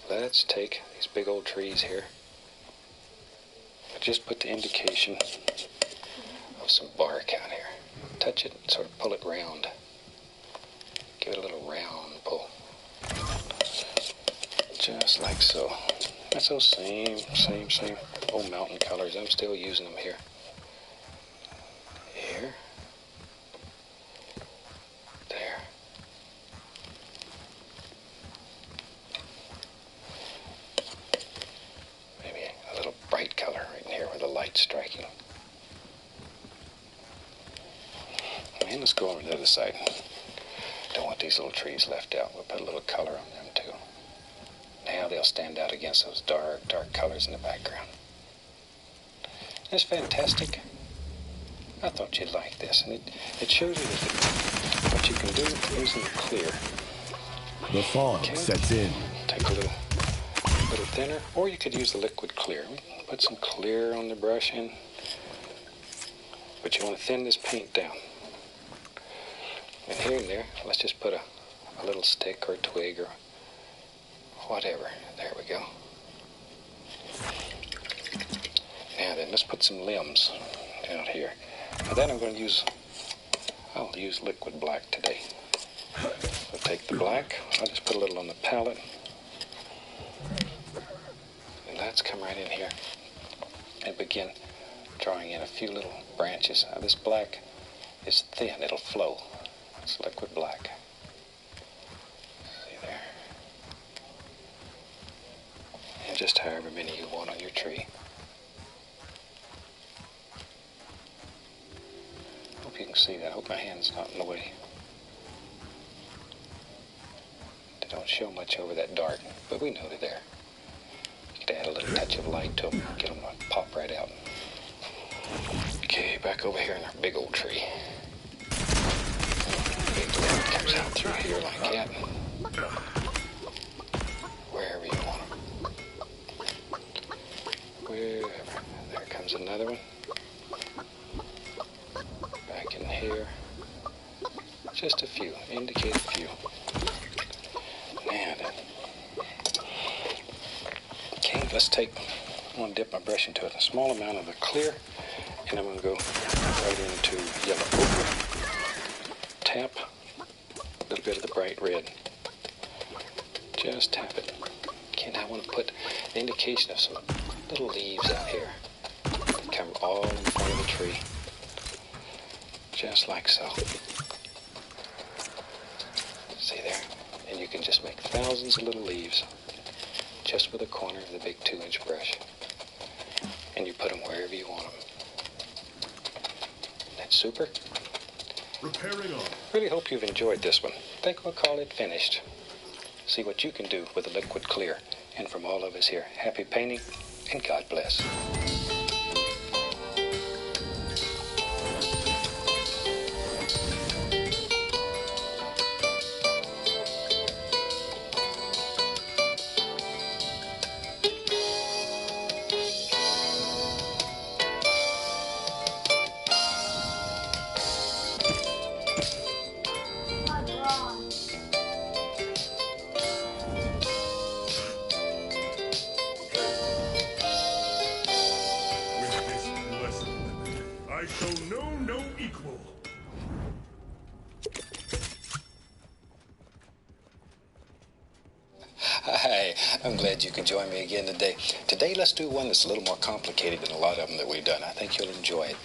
Let's take these big old trees here. Just put the indication of some bark out here. Touch it and sort of pull it round. Give it a little round pull. Just like so. That's those same old mountain colors. I'm still using them here. Here. There. Maybe a little bright color right in here where the light's striking. And let's go over to the other side. Don't want these little trees left out. We'll put a little color on them too. Now they'll stand out against those dark colors in the background. That's fantastic. I thought you'd like this. And it shows you what you can do using the clear. The fog sets in. Take a little thinner, or you could use the liquid clear. Put some clear on the brush in. But you want to thin this paint down. And here and there, let's just put a little stick or a twig or whatever. There we go. Now then, let's put some limbs out here. For that I'll use liquid black today. So take the black, I'll just put a little on the palette. And let's come right in here and begin drawing in a few little branches. This black is thin, it'll flow. It's liquid black. See there? And just however many you want on your tree. Hope you can see that. I hope my hand's not in the way. They don't show much over that dark, but we know they're there. You could add a little touch of light to them, get them to pop right out. Okay, back over here in our big old tree. Big limb comes out through here like that. Wherever you want them. Wherever. There comes another one. Back in here. Just a few. Indicate a few. Now then. Okay, let's take... I'm going to dip my brush into a small amount of the clear. And I'm going to go right into yellow ochre. Tap a little bit of the bright red. Just tap it. Okay, now I want to put the indication of some little leaves out here. Come all in front of the tree. Just like so. See there? And you can just make thousands of little leaves just with a corner of the big 2-inch brush. And you put them wherever you want them. That's super. Repairing on. Really hope you've enjoyed this one. Think we'll call it finished. See what you can do with the liquid clear. And from all of us here, happy painting and God bless. I shall know no equal. Hi, I'm glad you could join me again today. Today, let's do one that's a little more complicated than a lot of them that we've done. I think you'll enjoy it.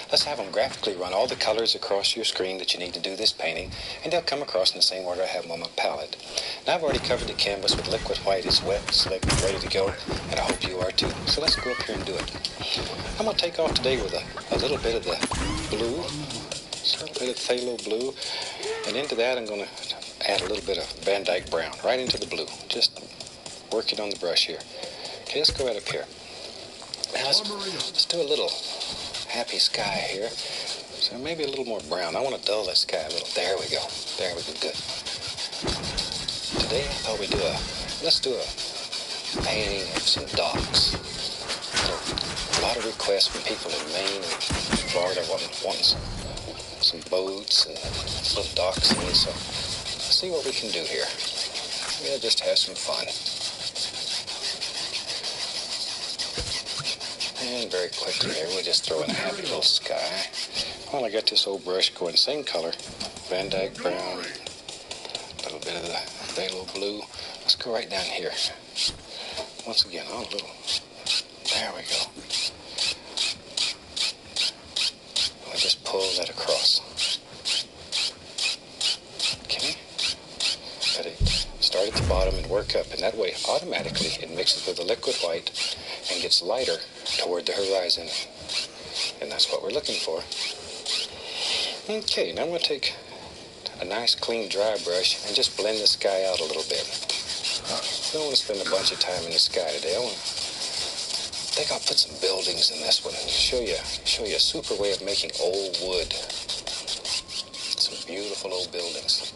Let's have them graphically run all the colors across your screen that you need to do this painting, and they'll come across in the same order I have them on my palette. Now, I've already covered the canvas with liquid white. It's wet, slick, ready to go, and I hope you are too. So let's go up here and do it. I'm going to take off today with a little bit of the blue, just a little bit of phthalo blue, and into that I'm going to add a little bit of Van Dyke brown right into the blue. Just work it on the brush here. Okay, let's go right up here. Now let's do a little happy sky here. So maybe a little more brown. I want to dull that sky a little. There we go. There we go. Good. Today I thought let's do a painting of some docks. A lot of requests from people in Maine and Florida wanting some boats and little docks in. So let's see what we can do here. We'll just have some fun. And very quickly here, we'll just throw in a happy little sky. Well, I got this old brush going, same color, Van Dyke brown, a little bit of the phthalo blue. Let's go right down here. Once again, a little, there we go. We'll just pull that across. Okay. Let it start at the bottom and work up, and that way, automatically, it mixes with the liquid white and gets lighter toward the horizon. And that's what we're looking for. Okay, now I'm going to take a nice clean dry brush and just blend the sky out a little bit. I don't want to spend a bunch of time in the sky today. I think I'll put some buildings in this one. Show you a super way of making old wood. Some beautiful old buildings.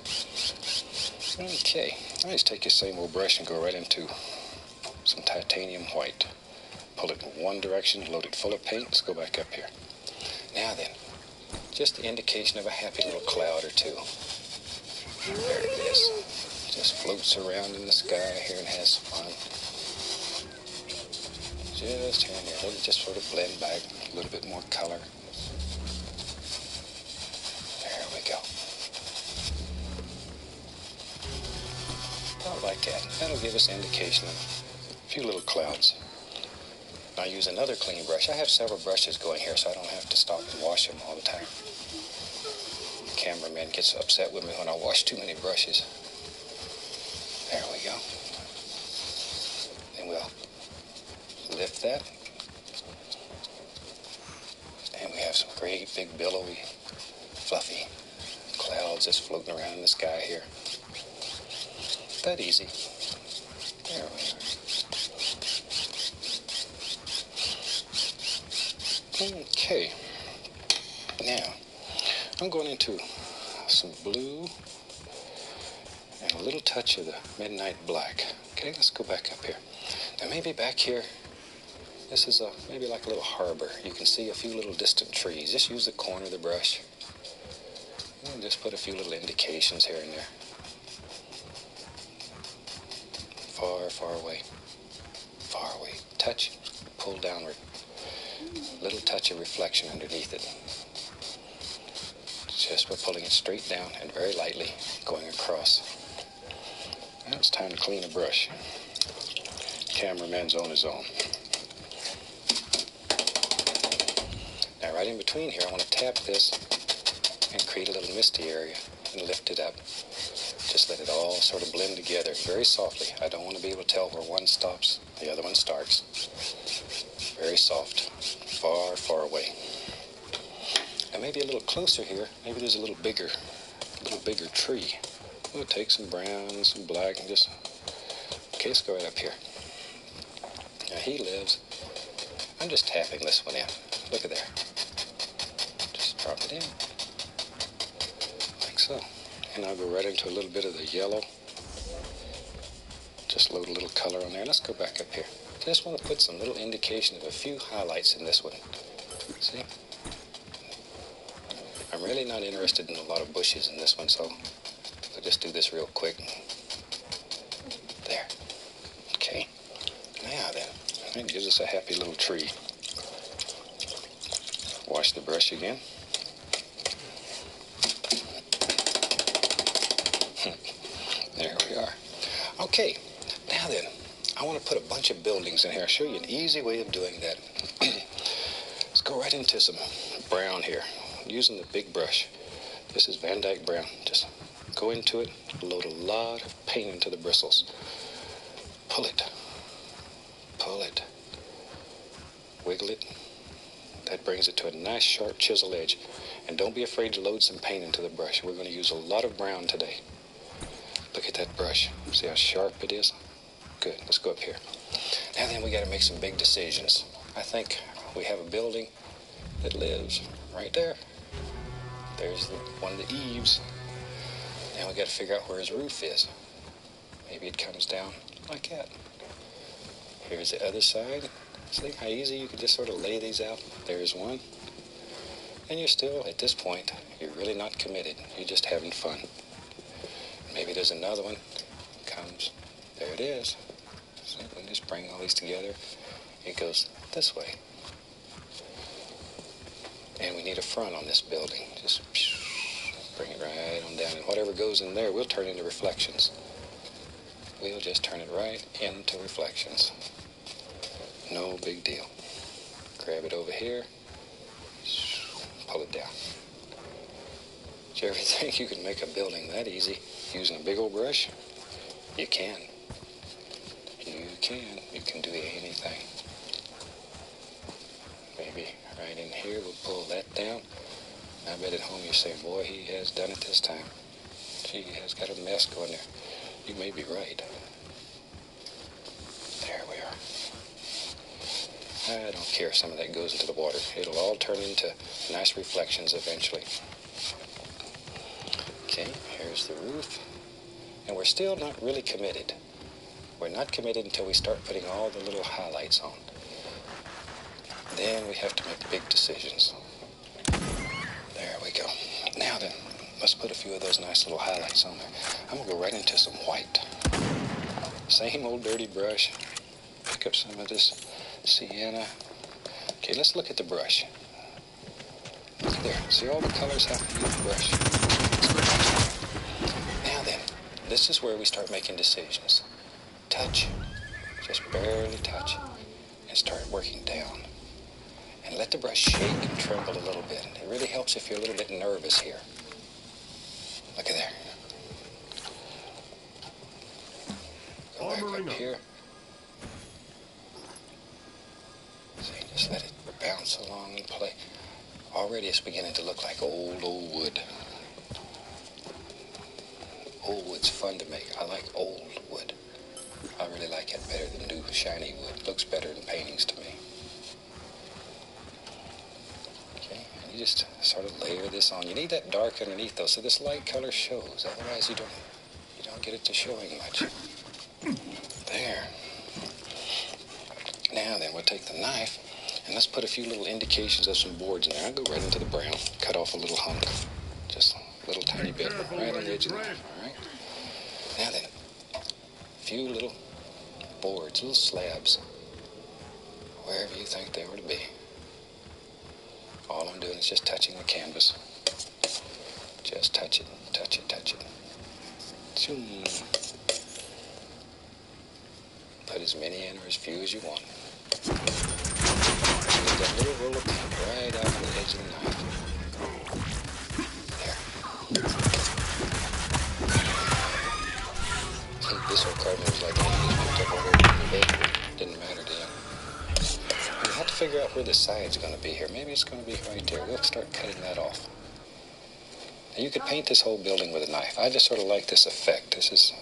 Okay, I just take your same old brush and go right into some titanium white. Pull it in one direction, load it full of paint. Let's go back up here. Now then, just the indication of a happy little cloud or two. There it is. Just floats around in the sky here and has fun. Just here and there. Let it just sort of blend back a little bit more color. There we go. About like that. That'll give us an indication of a few little clouds. I use another clean brush. I have several brushes going here, so I don't have to stop and wash them all the time. The cameraman gets upset with me when I wash too many brushes. There we go. And we'll lift that. And we have some great big billowy, fluffy clouds just floating around in the sky here. That easy. There we are. Okay. Now, I'm going into some blue and a little touch of the midnight black. Okay, let's go back up here. Now maybe back here, this is maybe like a little harbor. You can see a few little distant trees. Just use the corner of the brush. And just put a few little indications here and there. Far, far away. Far away. Touch, pull downward. Little touch of reflection underneath it. Just we're pulling it straight down and very lightly going across. Now it's time to clean a brush. Cameraman's on his own. Now right in between here, I want to tap this and create a little misty area and lift it up. Just let it all sort of blend together very softly. I don't want to be able to tell where one stops, the other one starts. Very soft, far, far away. And maybe a little closer here, maybe there's a little bigger tree. We'll take some brown and some black and just, okay, let's go right up here. Now he lives, I'm just tapping this one in. Look at there. Just drop it in. Like so. And I'll go right into a little bit of the yellow. Just load a little color on there. Let's go back up here. Just want to put some little indication of a few highlights in this one. See? I'm really not interested in a lot of bushes in this one, so I'll just do this real quick. There. Okay. Now then, it gives us a happy little tree. Wash the brush again. There we are. Okay, now then, I want to put a bunch of buildings in here. I'll show you an easy way of doing that. Let's go right into some brown here, using the big brush. This is Van Dyke brown. Just go into it, load a lot of paint into the bristles. Pull it. Pull it. Wiggle it. That brings it to a nice sharp chisel edge. And don't be afraid to load some paint into the brush. We're going to use a lot of brown today. Look at that brush. See how sharp it is? Good. Let's go up here. Now then, we got to make some big decisions. I think we have a building that lives right there. There's one of the eaves. Now we got to figure out where his roof is. Maybe it comes down like that. Here's the other side. See how easy you can just sort of lay these out? There's one. And you're still, at this point, you're really not committed. You're just having fun. Maybe there's another one. Comes. There it is. So we just bring all these together. It goes this way. And we need a front on this building. Just bring it right on down. And whatever goes in there, we'll turn into reflections. We'll just turn it right into reflections. No big deal. Grab it over here. Pull it down. Did you ever think you could make a building that easy using a big old brush? You can. You can. You can do anything. Maybe right in here we'll pull that down. I bet at home you're saying, boy, he has done it this time. Gee, he has got a mess going there. You may be right. There we are. I don't care if some of that goes into the water. It'll all turn into nice reflections eventually. Okay, here's the roof. And we're still not really committed. We're not committed until we start putting all the little highlights on. Then we have to make big decisions. There we go. Now then, let's put a few of those nice little highlights on there. I'm going to go right into some white. Same old dirty brush. Pick up some of this sienna. Okay, let's look at the brush. Look there. See all the colors happening in the brush? Now then, this is where we start making decisions. Touch. Just barely touch. And start working down. And let the brush shake and tremble a little bit. It really helps if you're a little bit nervous here. Look at there. Go back up here. See, just let it bounce along and play. Already it's beginning to look like old wood. Old wood's fun to make. I like old wood. I really like it better than new shiny wood. It looks better in paintings to me. Okay, and you just sort of layer this on. You need that dark underneath though, so this light color shows. Otherwise you don't get it to showing much. There. Now then, we'll take the knife and let's put a few little indications of some boards in there. I'll go right into the brown, cut off a little hunk, just a little tiny bit, right on the edge of the knife, all right? Now then, a few little boards, little slabs, wherever you think they ought to be. All I'm doing is just touching the canvas. Just touch it, touch it, touch it. Zoom. Put as many in or as few as you want. Get that little roll of paint right out on the edge of the knife. There. See, this old card moves like anything picked up over in the bed. Didn't matter to him. You have to figure out where the side's going to be here. Maybe it's going to be right there. We'll start cutting that off. Now, you could paint this whole building with a knife. I just sort of like this effect. This is